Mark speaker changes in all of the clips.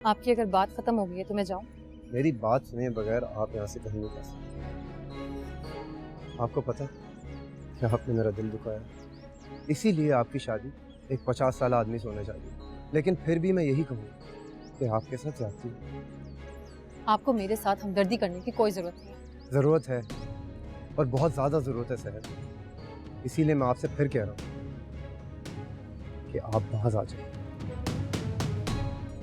Speaker 1: आपकी अगर बात खत्म हो गई है तो मैं जाऊं?
Speaker 2: मेरी बात सुने बगैर आप यहाँ से कहीं नहीं जा सकते। आपको पता है कि आपने मेरा दिल दुखाया, इसीलिए आपकी शादी एक 50 साल आदमी से होने चाहिए। लेकिन फिर भी मैं यही कहूँ कि आपके साथ जाती है।
Speaker 1: आपको मेरे साथ हमदर्दी करने की कोई जरूरत नहीं है।
Speaker 2: ज़रूरत है और बहुत ज़्यादा ज़रूरत है सहर। इसीलिए मैं आपसे फिर कह रहा हूँ कि आप बाहर आ जाइए।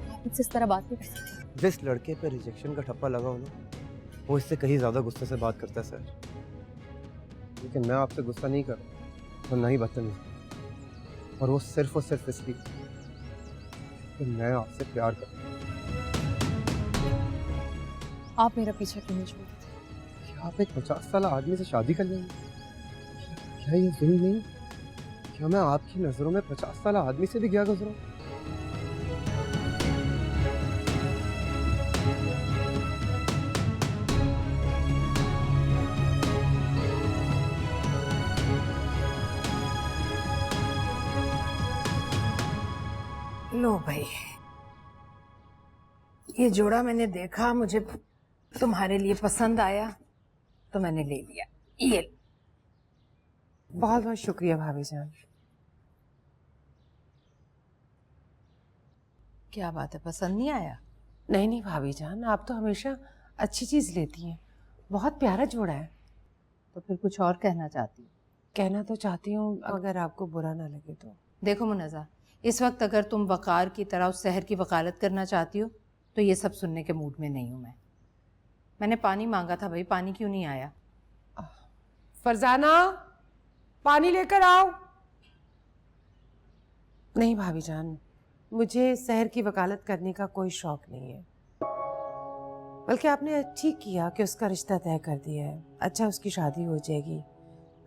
Speaker 1: आप मुझसे इस तरह बात नहीं कर सकते।
Speaker 2: जिस लड़के पे रिजेक्शन का ठप्पा लगा हो ना, वो इससे कहीं ज़्यादा गुस्से से बात करता है सर। लेकिन मैं आपसे गुस्सा नहीं कर रहा और ना ही बदतमीज़ी, और वो सिर्फ इसलिए कि मैं आपसे प्यार करता हूँ।
Speaker 1: आप मेरा पीछा क्यों नहीं छोड़ते?
Speaker 2: क्या आप एक 50 साल आदमी से शादी कर लेंगे? क्या ये जुल्म नहीं? क्या मैं आपकी नज़रों में 50 साल आदमी से भी क्या गुजरा?
Speaker 3: लो भाई, ये जोड़ा मैंने देखा, मुझे तुम्हारे लिए पसंद आया तो मैंने ले लिया। ये
Speaker 4: बहुत बहुत शुक्रिया भाभी जान।
Speaker 3: क्या बात है, पसंद नहीं आया?
Speaker 4: नहीं नहीं भाभी जान, आप तो हमेशा अच्छी चीज लेती हैं। बहुत प्यारा जोड़ा है।
Speaker 3: तो फिर कुछ और कहना चाहती हूँ?
Speaker 4: कहना तो चाहती हूँ, अगर आपको बुरा ना लगे तो।
Speaker 3: देखो मुनज़्ज़ा, इस वक्त अगर तुम वकार की तरह उस शहर की वकालत करना चाहती हो तो ये सब सुनने के मूड में नहीं हूँ मैं। मैंने पानी मांगा था भाई, पानी क्यों नहीं आया?
Speaker 4: फरजाना, पानी लेकर आओ। नहीं भाभी जान, मुझे शहर की वकालत करने का कोई शौक नहीं है। बल्कि आपने ठीक किया कि उसका रिश्ता तय कर दिया है। अच्छा, उसकी शादी हो जाएगी,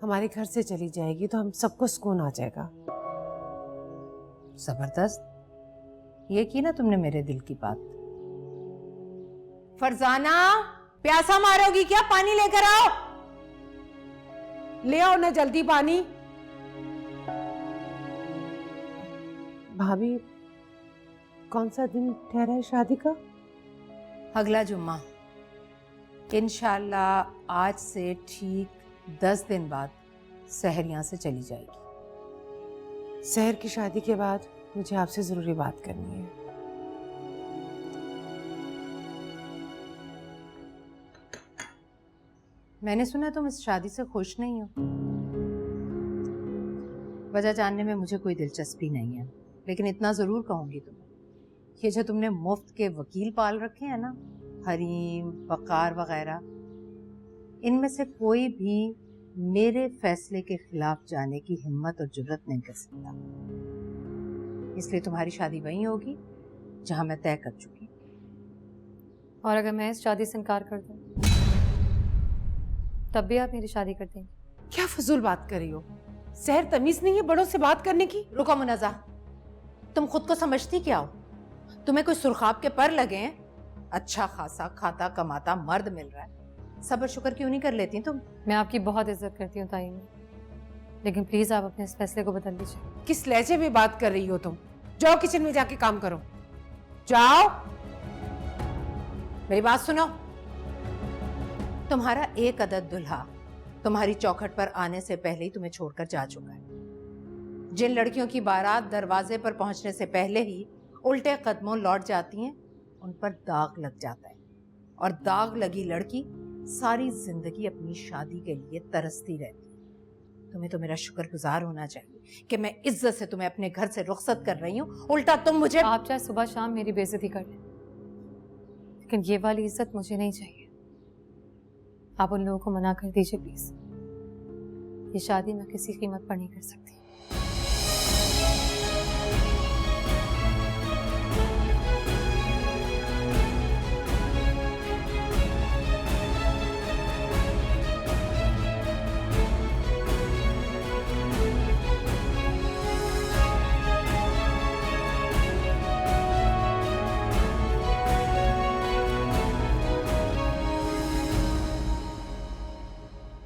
Speaker 4: हमारे घर से चली जाएगी तो हम सबको सुकून आ जाएगा।
Speaker 3: जबरदस्त, ये की ना तुमने मेरे दिल की बात। फरजाना, प्यासा मारोगी क्या? पानी लेकर आओ।
Speaker 4: ले आओ ना जल्दी पानी। भाभी, कौन सा दिन ठहरा है शादी का?
Speaker 3: अगला जुम्मा। इंशाल्लाह आज से ठीक 10 दिन बाद सहर यहाँ से चली जाएगी।
Speaker 4: शहर की शादी के बाद मुझे आपसे जरूरी बात करनी है।
Speaker 3: मैंने सुना तुम इस शादी से खुश नहीं हो। वजह जानने में मुझे कोई दिलचस्पी नहीं है, लेकिन इतना जरूर कहूंगी तुम्हें, ये जो तुमने मुफ्त के वकील पाल रखे हैं ना, हरीम, वकार वगैरह, इनमें से कोई भी मेरे फैसले के खिलाफ जाने की हिम्मत और जुर्रत नहीं कर सकता। इसलिए तुम्हारी शादी वहीं होगी जहां मैं तय कर चुकी।
Speaker 1: और अगर मैं इस शादी से इनकार कर दूं तब भी आप मेरी शादी कर देंगे?
Speaker 4: क्या फजूल बात कर रही हो? शहर तमीज नहीं है बड़ों से बात करने की?
Speaker 3: रुको मुनज़्ज़ा, तुम खुद को समझती क्या हो? तुम्हें कोई सुरखाब के पर लगे हैं? अच्छा खासा खाता कमाता मर्द मिल रहा है, सब्र शुक्र क्यों नहीं कर लेती तुम?
Speaker 1: मैं आपकी बहुत इज्जत करती हूँ ताईमी, लेकिन प्लीज आप अपने इस फैसले को बदल दीजिए।
Speaker 4: किस लहजे में बात कर रही हो तुम? जाओ किचन में जाके काम करो, जाओ।
Speaker 3: मेरी बात सुनो, तुम्हारा एक अदद दुल्हा तुम्हारी चौखट पर आने से पहले ही तुम्हें छोड़कर जा चुका है। जिन लड़कियों की बारात दरवाजे पर पहुंचने से पहले ही उल्टे कदमों लौट जाती हैं, उन पर दाग लग जाता है, और दाग लगी लड़की सारी जिंदगी अपनी शादी के लिए तरसती रहती है। तुम्हें तो मेरा शुक्रगुजार होना चाहिए कि मैं इज्जत से तुम्हें अपने घर से रुखसत कर रही हूँ, उल्टा तुम मुझे।
Speaker 1: आप चाहे सुबह शाम मेरी बेइज्जती कर लें, लेकिन ये वाली इज्जत मुझे नहीं चाहिए। आप उन लोगों को मना कर दीजिए प्लीज। ये शादी मैं किसी कीमत पर नहीं कर सकती।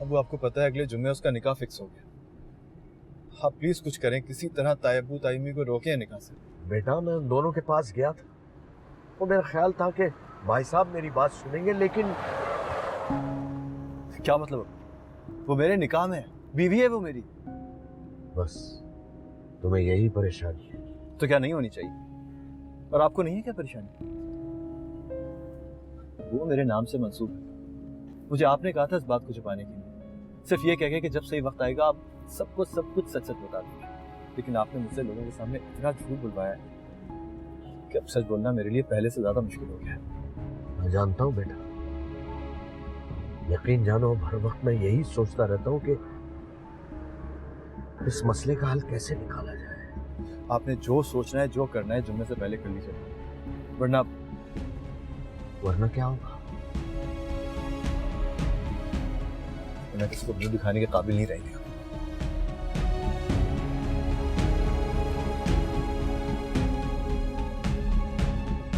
Speaker 5: अब आपको पता है अगले जुम्मे उसका निकाह फिक्स हो गया। आप प्लीज कुछ करें, किसी तरह तायबू ताइमी को रोकें निकाह से।
Speaker 6: बेटा, मैं उन दोनों के पास गया था, वो मेरा ख्याल था कि भाई साहब मेरी बात सुनेंगे, लेकिन
Speaker 5: क्या मतलब? वो मेरे निकाह में है, बीवी है वो मेरी।
Speaker 6: बस तुम्हें यही परेशानी है।
Speaker 5: तो क्या नहीं होनी चाहिए? और आपको नहीं है क्या परेशानी? वो मेरे नाम से मंसूब है। मुझे आपने कहा था इस बात को छुपाने के लिए, सिर्फ ये कह के कि जब सही वक्त आएगा आप सबको सब कुछ सच सच बता देंगे। लेकिन आपने मुझसे लोगों के सामने इतना झूठ बुलवाया है कि अब सच बोलना मेरे लिए पहले से ज्यादा मुश्किल हो गया है।
Speaker 6: मैं जानता हूँ बेटा, यकीन जानो हर वक्त मैं यही सोचता रहता हूँ कि इस मसले का हल कैसे निकाला जाए।
Speaker 5: आपने जो सोचना है, जो करना है, जुम्मे से पहले कर लीजिए, वरना
Speaker 6: क्या होगा?
Speaker 5: मैं किसी को मुंह दिखाने के काबिल नहीं रहेंगे।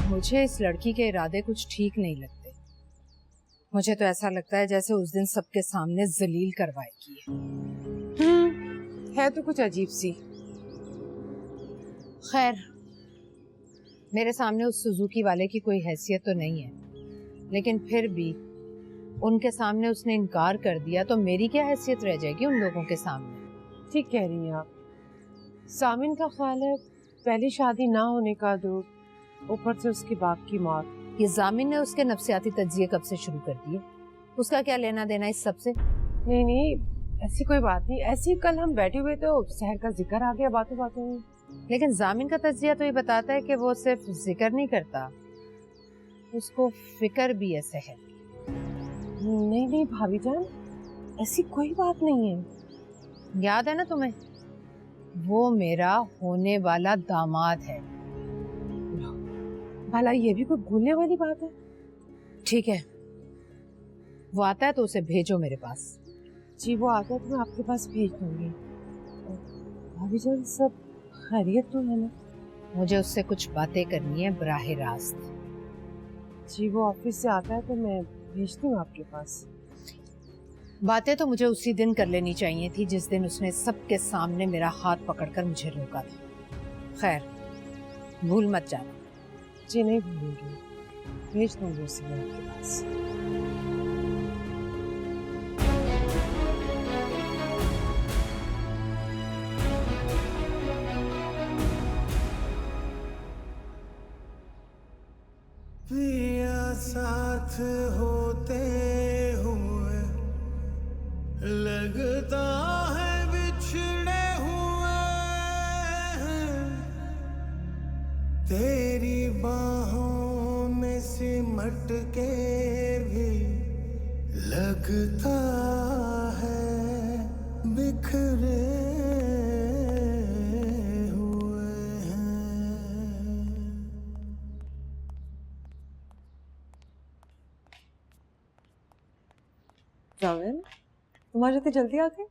Speaker 3: मुझे इस लड़की के इरादे कुछ ठीक नहीं लगते। मुझे तो ऐसा लगता है जैसे उस दिन सबके सामने जलील करवाएगी।
Speaker 4: है तो कुछ अजीब सी।
Speaker 3: खैर, मेरे सामने उस सुजुकी वाले की कोई हैसियत तो नहीं है, लेकिन फिर भी उनके सामने उसने इनकार कर दिया तो मेरी क्या हैसियत रह जाएगी उन लोगों के सामने।
Speaker 4: ठीक कह रही हैं आप। सामिन का ख्याल है पहली शादी ना होने का दुख, ऊपर से उसके बाप की मौत।
Speaker 3: ये जामिन ने उसके नफ्सियाती तज्जिए कब से शुरू कर दिए? उसका क्या लेना देना इस सब से?
Speaker 4: नहीं नहीं, ऐसी कोई बात नहीं। ऐसी कल हम बैठे हुए तो शहर का जिक्र आ गया बातों बातों में।
Speaker 3: लेकिन जामिन का तज्जिया तो ये बताता है कि वो सिर्फ जिक्र नहीं करता, उसको फिक्र भी है शहर।
Speaker 4: नहीं नहीं भाभी जान, ऐसी कोई बात नहीं है।
Speaker 3: याद है ना तुम्हें, वो मेरा होने वाला दामाद है।
Speaker 4: भला ये भी कोई भूलने वाली बात है?
Speaker 3: ठीक है, वो आता है तो उसे भेजो मेरे पास।
Speaker 4: जी वो आता है तो मैं आपके पास भेज दूंगी। भाभी जान सब खैरियत तो है ना?
Speaker 3: मुझे उससे कुछ बातें करनी है बराह रास्त।
Speaker 4: जी वो ऑफिस से आता है तो मैं भेजती हूँ आपके पास।
Speaker 3: बातें तो मुझे उसी दिन कर लेनी चाहिए थी जिस दिन उसने सबके सामने मेरा हाथ पकड़कर मुझे रोका था। खैर, भूल मत जाना।
Speaker 4: जी नहीं भूलूंगी, भेज दूंगी उसे मैं आपके पास।
Speaker 7: पिया साथ होते हुए लगता है बिछड़े हुए हैं, तेरी बाहों में सिमट के भी लगता है बिखरे
Speaker 8: जावेद, तुम्हारे इतनी जल्दी आ गए?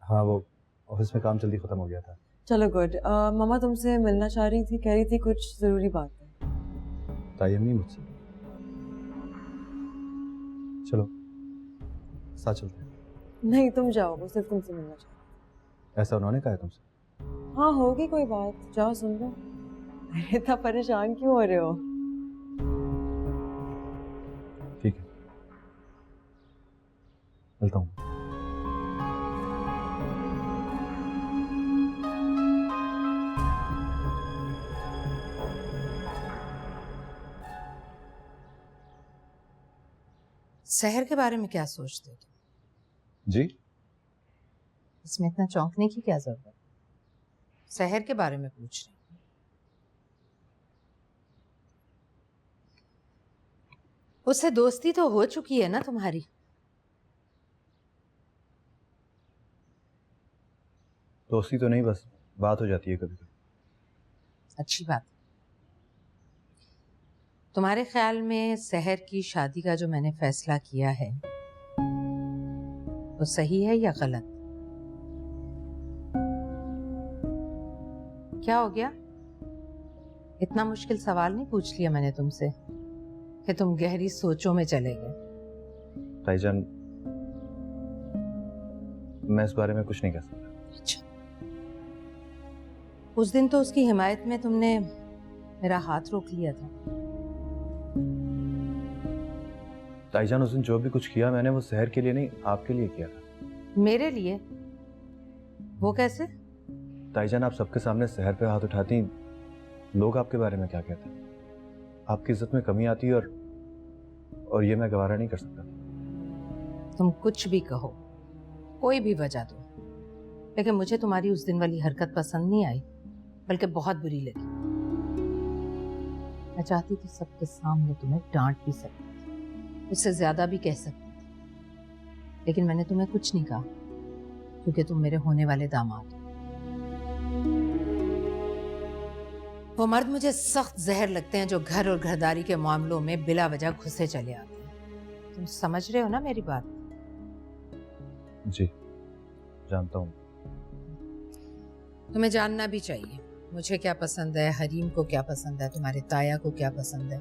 Speaker 5: हाँ, वो ऑफिस में काम जल्दी खत्म हो गया था।
Speaker 8: चलो गुड। मम्मा तुमसे मिलना चाह रही थी, कह रही थी कुछ जरूरी बात है।
Speaker 5: तायम नहीं मुझसे। चलो साथ चलते हैं।
Speaker 8: नहीं तुम जाओ, वो सिर्फ तुमसे मिलना चाह रही।
Speaker 5: ऐसा उन्होंने कहा है तुमसे?
Speaker 8: हाँ होगी कोई बात, जाओ सुन लो। अरे इतना परेशान क्यों हो रहे हो?
Speaker 5: ठीक है, मिलता हूँ।
Speaker 3: शहर के बारे में क्या सोचते हो तुम?
Speaker 5: जी?
Speaker 3: इसमें इतना चौंकने की क्या जरूरत है? शहर के बारे में पूछ रही हूँ। उससे दोस्ती तो हो चुकी है ना तुम्हारी?
Speaker 5: दोस्ती तो नहीं, बस बात हो जाती है कभी कभी।
Speaker 3: अच्छी बात। तुम्हारे ख्याल में शहर की शादी का जो मैंने फैसला किया है वो सही है या गलत? क्या हो गया? इतना मुश्किल सवाल नहीं पूछ लिया मैंने तुमसे कि तुम गहरी सोचों में चले गए।
Speaker 5: भाईजान, मैं इस बारे में कुछ नहीं कह सकता।
Speaker 3: अच्छा, उस दिन तो उसकी हिमायत में तुमने मेरा हाथ रोक लिया था।
Speaker 5: ताईजान उस दिन जो भी कुछ किया मैंने वो शहर के लिए नहीं आपके लिए किया था।
Speaker 3: मेरे लिए? वो कैसे?
Speaker 5: ताईजान आप सबके सामने शहर पे हाथ उठाती, लोग आपके बारे में क्या कहते हैं, आपकी इज्जत में कमी आती है और ये मैं गवारा नहीं कर सकता।
Speaker 3: तुम कुछ भी कहो, कोई भी वजह दो, लेकिन मुझे तुम्हारी उस दिन वाली हरकत पसंद नहीं आई, बल्कि बहुत बुरी लगी। मैं चाहती थी सबके सामने तुम्हें डांट भी सकती थी, उससे ज्यादा भी कह सकती थी, लेकिन मैंने तुम्हें कुछ नहीं कहा क्योंकि तुम मेरे होने वाले दामाद हो। वो मर्द मुझे सख्त जहर लगते हैं जो घर और घरदारी के मामलों में बिला वजह घुसे चले आते हैं। तुम समझ रहे हो ना मेरी बात?
Speaker 5: जी जानता हूँ।
Speaker 3: तुम्हें जानना भी चाहिए मुझे क्या पसंद है, हरीम को क्या पसंद है, तुम्हारे ताया को क्या पसंद है।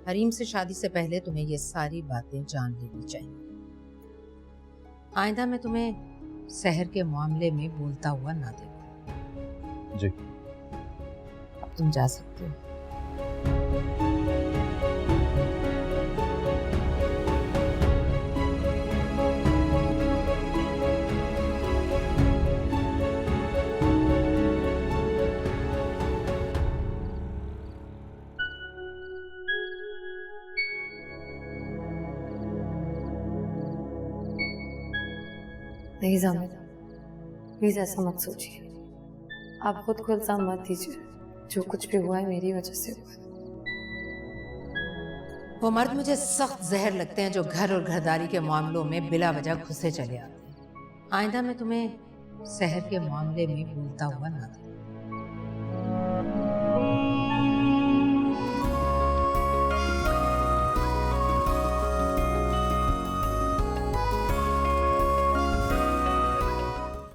Speaker 3: हरीम से शादी से पहले तुम्हें ये सारी बातें जान लेनी चाहिए। आइंदा मैं तुम्हें शहर के मामले में बोलता हुआ ना देखूं।
Speaker 5: जी
Speaker 3: अब तुम जा सकते हो।
Speaker 1: नहीं जामिद, प्लीज ऐसा मत सोचिए। आप खुद को इल्जाम मत दीजिए, जो कुछ भी हुआ है मेरी वजह से हुआ है।
Speaker 3: वो मर्द मुझे सख्त जहर लगते हैं जो घर और घरदारी के मामलों में बिला वजह घुसे चले आते हैं। आइंदा मैं तुम्हें शहर के मामले में बोलता हुआ ना देखूं।